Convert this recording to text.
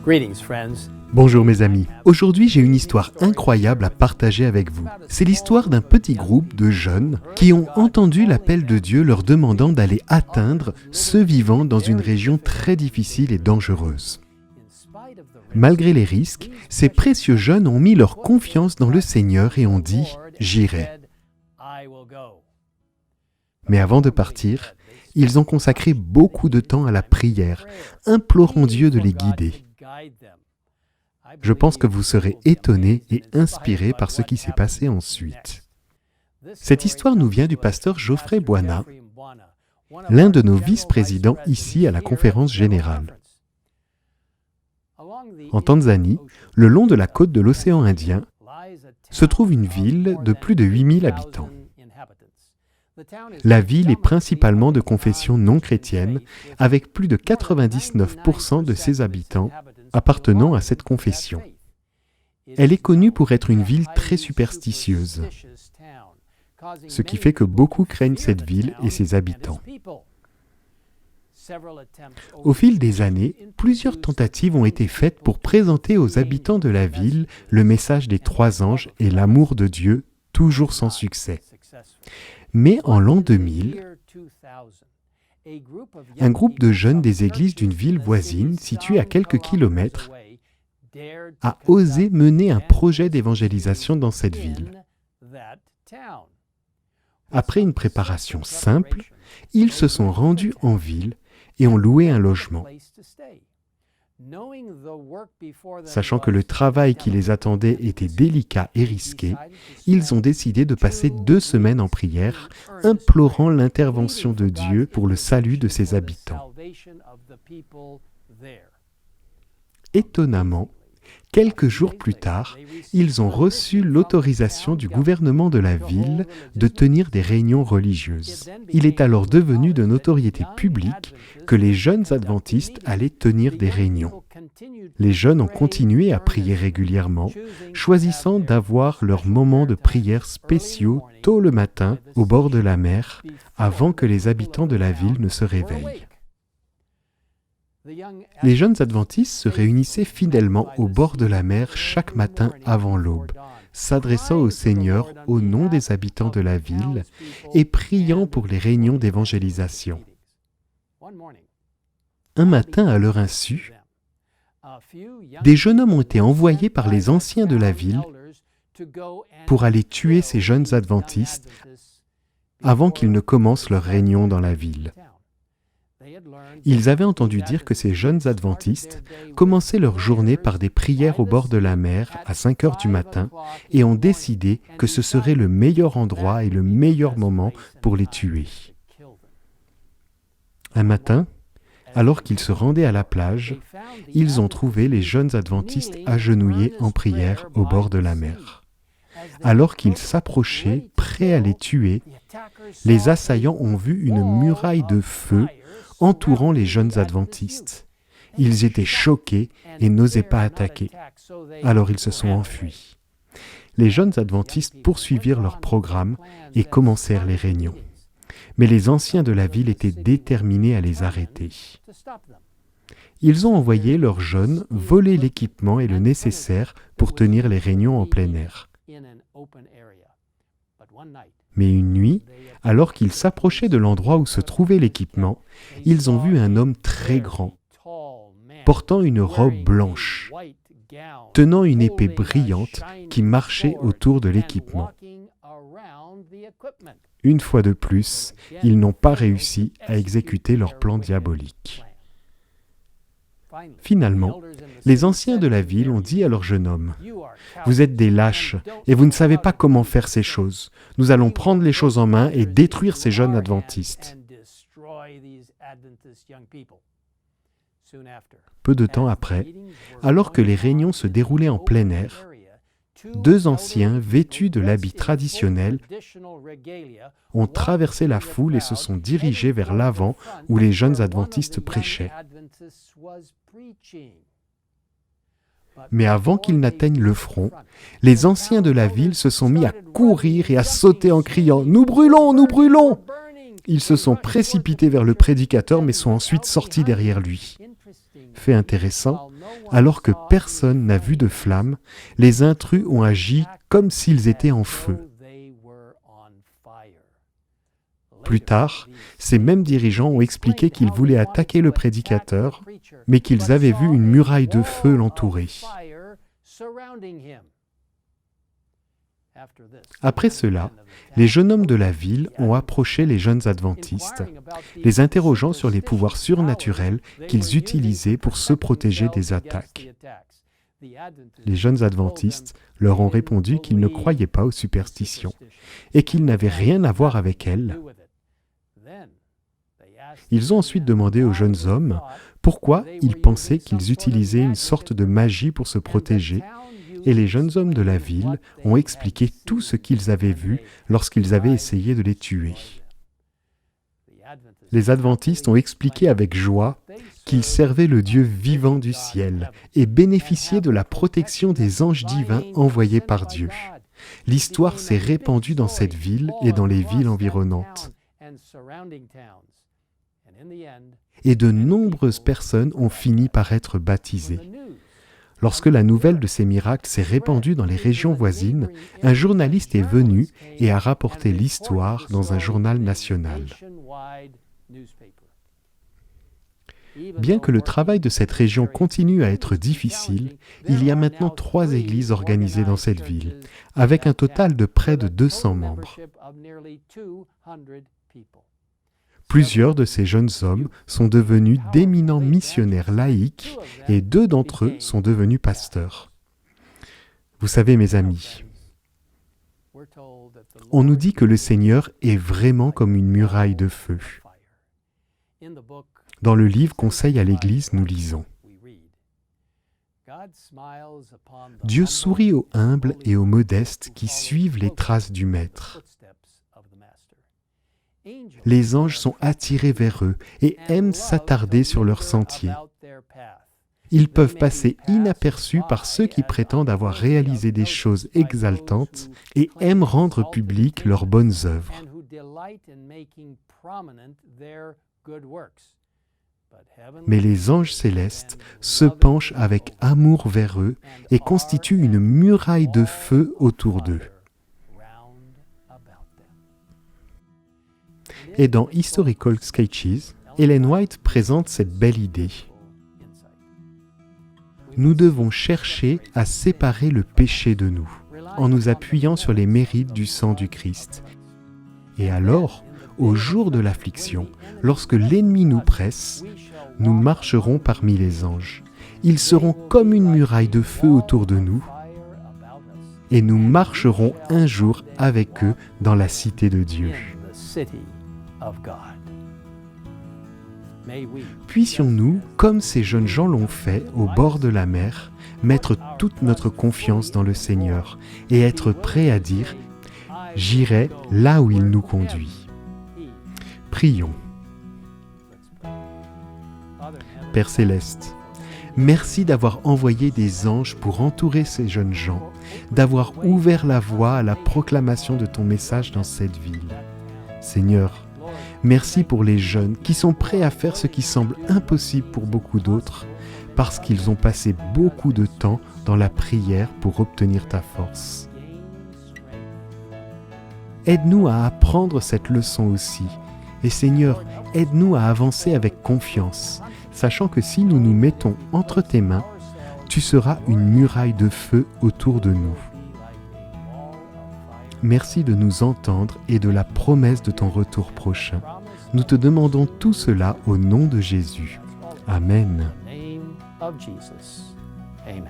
Greetings, friends. Bonjour mes amis, aujourd'hui j'ai une histoire incroyable à partager avec vous. C'est l'histoire d'un petit groupe de jeunes qui ont entendu l'appel de Dieu leur demandant d'aller atteindre ceux vivant dans une région très difficile et dangereuse. Malgré les risques, ces précieux jeunes ont mis leur confiance dans le Seigneur et ont dit « J'irai ». Mais avant de partir, ils ont consacré beaucoup de temps à la prière, implorant Dieu de les guider. Je pense que vous serez étonnés et inspirés par ce qui s'est passé ensuite. Cette histoire nous vient du pasteur Geoffrey Bwana, l'un de nos vice-présidents ici à la conférence générale. En Tanzanie, le long de la côte de l'océan Indien, se trouve une ville de plus de 8000 habitants. La ville est principalement de confession non chrétienne, avec plus de 99% de ses habitants appartenant à cette confession. Elle est connue pour être une ville très superstitieuse, ce qui fait que beaucoup craignent cette ville et ses habitants. Au fil des années, plusieurs tentatives ont été faites pour présenter aux habitants de la ville le message des 3 anges et l'amour de Dieu, toujours sans succès. Mais en l'an 2000, un groupe de jeunes des églises d'une ville voisine, située à quelques kilomètres, a osé mener un projet d'évangélisation dans cette ville. Après une préparation simple, ils se sont rendus en ville et ont loué un logement. Sachant que le travail qui les attendait était délicat et risqué, ils ont décidé de passer 2 semaines en prière, implorant l'intervention de Dieu pour le salut de ses habitants. Étonnamment, quelques jours plus tard, ils ont reçu l'autorisation du gouvernement de la ville de tenir des réunions religieuses. Il est alors devenu de notoriété publique que les jeunes adventistes allaient tenir des réunions. Les jeunes ont continué à prier régulièrement, choisissant d'avoir leurs moments de prière spéciaux tôt le matin au bord de la mer, avant que les habitants de la ville ne se réveillent. Les jeunes adventistes se réunissaient fidèlement au bord de la mer chaque matin avant l'aube, s'adressant au Seigneur au nom des habitants de la ville et priant pour les réunions d'évangélisation. Un matin, à leur insu, des jeunes hommes ont été envoyés par les anciens de la ville pour aller tuer ces jeunes adventistes avant qu'ils ne commencent leur réunion dans la ville. Ils avaient entendu dire que ces jeunes adventistes commençaient leur journée par des prières au bord de la mer à 5 heures du matin et ont décidé que ce serait le meilleur endroit et le meilleur moment pour les tuer. Un matin, alors qu'ils se rendaient à la plage, ils ont trouvé les jeunes adventistes agenouillés en prière au bord de la mer. Alors qu'ils s'approchaient, prêts à les tuer, les assaillants ont vu une muraille de feu entourant les jeunes adventistes. Ils étaient choqués et n'osaient pas attaquer. Alors ils se sont enfuis. Les jeunes adventistes poursuivirent leur programme et commencèrent les réunions. Mais les anciens de la ville étaient déterminés à les arrêter. Ils ont envoyé leurs jeunes voler l'équipement et le nécessaire pour tenir les réunions en plein air. Mais une nuit, alors qu'ils s'approchaient de l'endroit où se trouvait l'équipement, ils ont vu un homme très grand, portant une robe blanche, tenant une épée brillante qui marchait autour de l'équipement. Une fois de plus, ils n'ont pas réussi à exécuter leur plan diabolique. Finalement, les anciens de la ville ont dit à leur jeune homme « Vous êtes des lâches et vous ne savez pas comment faire ces choses. Nous allons prendre les choses en main et détruire ces jeunes adventistes. » Peu de temps après, alors que les réunions se déroulaient en plein air, 2 anciens vêtus de l'habit traditionnel ont traversé la foule et se sont dirigés vers l'avant où les jeunes adventistes prêchaient. Mais avant qu'ils n'atteignent le front, les anciens de la ville se sont mis à courir et à sauter en criant « Nous brûlons, nous brûlons !» Ils se sont précipités vers le prédicateur mais sont ensuite sortis derrière lui. fait intéressant, alors que personne n'a vu de flamme, les intrus ont agi comme s'ils étaient en feu. Plus tard, ces mêmes dirigeants ont expliqué qu'ils voulaient attaquer le prédicateur, mais qu'ils avaient vu une muraille de feu l'entourer. Après cela, les jeunes hommes de la ville ont approché les jeunes adventistes, les interrogeant sur les pouvoirs surnaturels qu'ils utilisaient pour se protéger des attaques. Les jeunes adventistes leur ont répondu qu'ils ne croyaient pas aux superstitions et qu'ils n'avaient rien à voir avec elles. Ils ont ensuite demandé aux jeunes hommes pourquoi ils pensaient qu'ils utilisaient une sorte de magie pour se protéger, et les jeunes hommes de la ville ont expliqué tout ce qu'ils avaient vu lorsqu'ils avaient essayé de les tuer. Les adventistes ont expliqué avec joie qu'ils servaient le Dieu vivant du ciel et bénéficiaient de la protection des anges divins envoyés par Dieu. L'histoire s'est répandue dans cette ville et dans les villes environnantes. Et de nombreuses personnes ont fini par être baptisées. Lorsque la nouvelle de ces miracles s'est répandue dans les régions voisines, un journaliste est venu et a rapporté l'histoire dans un journal national. Bien que le travail de cette région continue à être difficile, il y a maintenant 3 églises organisées dans cette ville, avec un total de près de 200 membres. Plusieurs de ces jeunes hommes sont devenus d'éminents missionnaires laïcs et 2 d'entre eux sont devenus pasteurs. Vous savez, mes amis, on nous dit que le Seigneur est vraiment comme une muraille de feu. Dans le livre Conseil à l'Église, nous lisons « Dieu sourit aux humbles et aux modestes qui suivent les traces du Maître. Les anges sont attirés vers eux et aiment s'attarder sur leur sentier. Ils peuvent passer inaperçus par ceux qui prétendent avoir réalisé des choses exaltantes et aiment rendre publiques leurs bonnes œuvres. Mais les anges célestes se penchent avec amour vers eux et constituent une muraille de feu autour d'eux. » Et dans Historical Sketches, Ellen White présente cette belle idée. Nous devons chercher à séparer le péché de nous, en nous appuyant sur les mérites du sang du Christ. Et alors, au jour de l'affliction, lorsque l'ennemi nous presse, nous marcherons parmi les anges. Ils seront comme une muraille de feu autour de nous, et nous marcherons un jour avec eux dans la cité de Dieu. Puissions-nous, comme ces jeunes gens l'ont fait au bord de la mer, mettre toute notre confiance dans le Seigneur et être prêts à dire « J'irai là où il nous conduit ». Prions. Père Céleste, merci d'avoir envoyé des anges pour entourer ces jeunes gens, d'avoir ouvert la voie à la proclamation de ton message dans cette ville. Seigneur, merci pour les jeunes qui sont prêts à faire ce qui semble impossible pour beaucoup d'autres, parce qu'ils ont passé beaucoup de temps dans la prière pour obtenir ta force. Aide-nous à apprendre cette leçon aussi, et Seigneur, aide-nous à avancer avec confiance, sachant que si nous nous mettons entre tes mains, tu seras une muraille de feu autour de nous. Merci de nous entendre et de la promesse de ton retour prochain. Nous te demandons tout cela au nom de Jésus. Amen. Amen.